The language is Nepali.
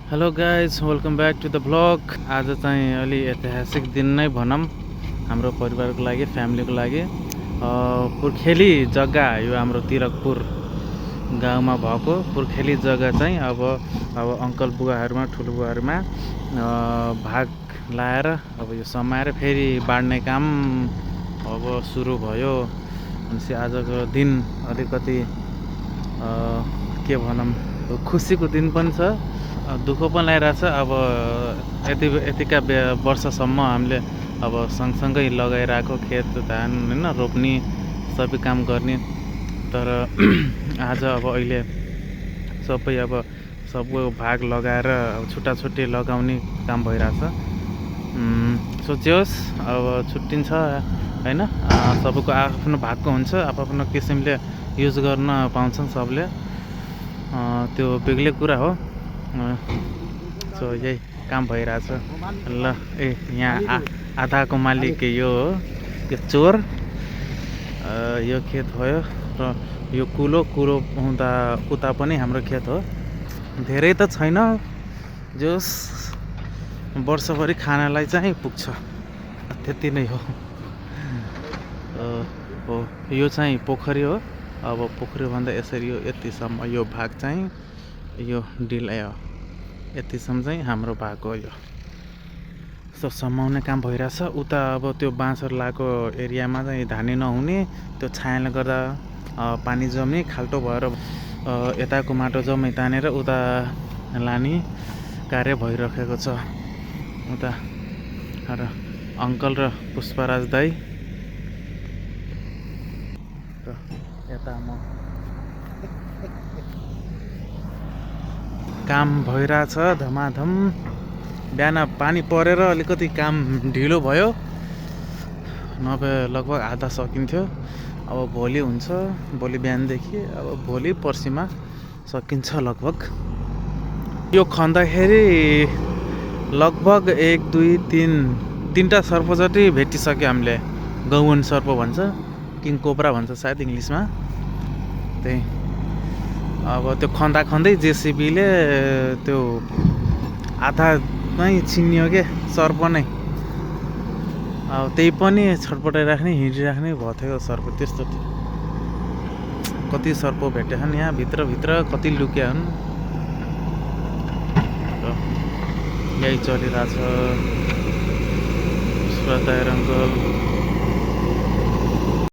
Hello guys welcome back to the blog. आज चाहिँ अलि ऐतिहासिक दिन नै भनौँ हाम्रो परिवारको लागि, फ्यामिलीको लागि। पुर्खेली जग्गा यो हाम्रो तिरकपुर गाउँमा भएको पुर्खेली जग्गा चाहिँ अब अङ्कल बुवाहरूमा ठुलो बुवाहरूमा भाग लाएर अब यो समाएर फेरि बाँड्ने काम अब सुरु भयो। भनेपछि आजको दिन अलिकति के भनौँ, खुसीको दिन पनि छ, दुःख पनि लागिरहेछ। अब यतिका वर्षसम्म हामीले अब सँगसँगै लगाइरहेको खेत धान होइन रोप्ने सबै काम गर्ने, तर आज अब अहिले सबै अब सबको भाग लगाएर अब छुट्टी लगाउने काम भइरहेछ। सोचियोस् अब छुट्टिन्छ होइन, सबैको आफ्नो भागको हुन्छ, आफ्नो किसिमले युज गर्न पाउँछन् सबले, त्यो बेग्लै कुरा हो। सो यही काम भइरहेछ ल। यहाँ आधाको मालिक यो हो, यो चोर। यो खेत भयो र यो कुलो हुँदा उता पनि हाम्रो खेत हो। धेरै त छैन, जोस् वर्षभरि खानालाई चाहिँ पुग्छ, त्यति नै हो। यो चाहिँ पोखरी हो। अब पोखरीभन्दा यसरी यो यतिसम्म यो भाग चाहिँ यो डिल यतिसम्म चाहिँ हाम्रो भाग हो। यो सो समाउने काम भइरहेछ। उता अब त्यो बाँसहरू लगाएको एरियामा चाहिँ धानै नहुने, त्यो छायाले गर्दा पानी जम्ने खाल्टो भएर यताको माटो जम्मै तानेर उता लाने कार्य भइरहेको छ। उता र अङ्कल र पुष्पराज दाई र यता म। काम भइरहेछ धमाधम। बिहान पानी परेर अलिकति काम ढिलो भयो, नभए लगभग आधा सकिन्थ्यो। अब भोलि हुन्छ, भोलि बिहानदेखि अब भोलि पर्सिमा सकिन्छ लगभग। यो खन्दाखेरि लगभग 1 2 3 सर्प जति भेटिसक्यो हामीले। गौवन सर्प भन्छ, किङ कोब्रा भन्छ सायद इङ्ग्लिसमा। त्यही अब त्यो खन्दै जेसिबीले त्यो आधा नै छिन्नियो के सर्प नै। अब त्यही पनि छटपटाइराख्ने हिँडिराख्ने भयो थियो सर्प, त्यस्तो थियो। कति सर्प भेटेछन् यहाँ भित्र कति लुक्या हुन्। यही चलिरहेछ। पुष्पराज दाइ र अङ्कल